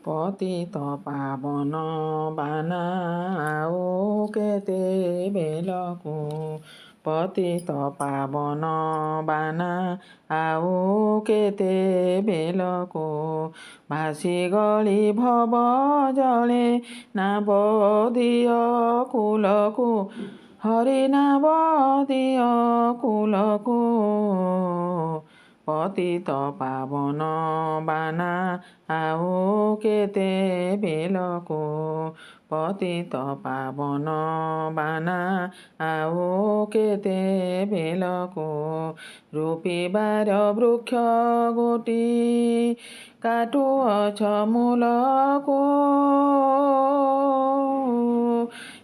ପତିତ ପାବନ ବାନା ଆଉ କେତେ ବେଲକୁ ପତିତ ପାବନ ବାନା ଆଉ କେତେ ବେଲକୁ ଭାସିଗଳି ଭବ ଜଳେ ନାବ ଦିଅ କୁଲକୁ ହରି ନାବ ଦିଅ କୁଲକୁ ପତିତ ପାବନ ବାନା ଆଉ କେତେ ବେଲକୁ ପତିତ ପାବନ ବାନା ଆଉ କେତେ ବେଲକୁ ରୂପିବାର ବୃକ୍ଷ ଗୋଟି କାଟୁଅଛ ମୂଳକୁ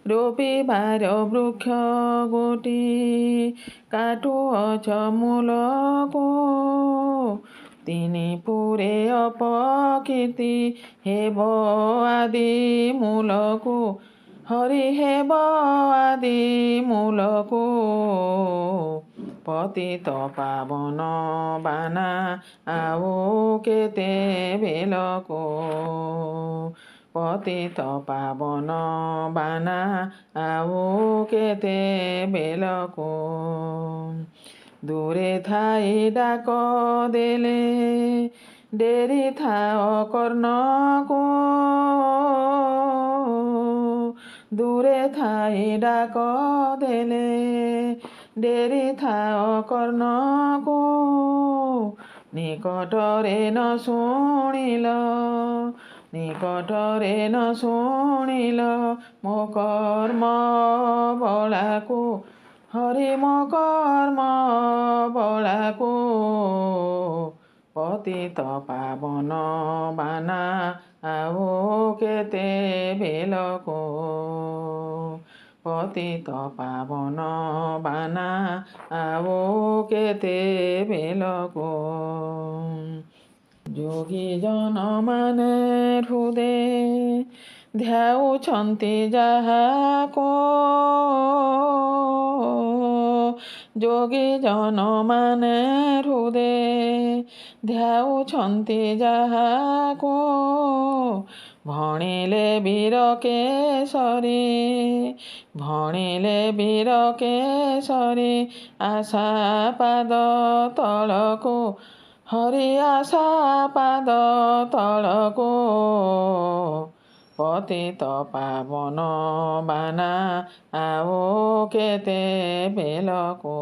ରୂପିବାର ବୃକ୍ଷ ଗୋଟି କାଟୁଅଛ ମୂଳକୁ ତିନି ପୁରେ ଅପକୀର୍ତ୍ତି ହେବ ଆଦି ମୂଳକୁ ହରି ହେବ ଆଦି ମୂଳକୁ ପତିତ ପାବନ ବାନା ଆଉ କେତେ ବେଲକୁ ପତିତ ପାବନ ବାନା ଆଉ କେତେ ବେଲକୁ ଦୂରେ ଥାଇ ଡାକ ଦେଲେ ଡେରି ଥାଅ କର୍ଣ୍ଣକୁ ଦୂରେ ଥାଇ ଡାକ ଦେଲେ ଡେରି ଥାଅ କର୍ଣ୍ଣକୁ ନିକଟରେ ନ ଶୁଣିଲ ନିକଟରେ ନ ଶୁଣିଲ ମୋ କର୍ମ ବଳାକୁ ହରି ମୋ କର୍ମ ବଳାକୁ ପତିତ ପାବନ ବାନା ଆଉ କେତେ ବେଲକୁ ପତିତ ପାବନ ବାନା ଆଉ କେତେ ବେଲକୁ ଯୋଗୀ ଜନମାନେ ହୃଦେ ଧ୍ୟାଉଛନ୍ତି ଯାହାକୁ ଯୋଗୀ ଜନମାନେ ହୃଦେ ଧ୍ୟାଉଛନ୍ତି ଯାହାକୁ ଭଣିଲେ ବୀର କେଶରୀ ଭଣିଲେ ବୀର କେଶରୀ ଆଶା ପାଦ ତଳକୁ ହରି ଆଶା ପାଦ ତଳକୁ ପତିତ ପାବନ ବାନା ଆଉ କେତେ ବେଲକୁ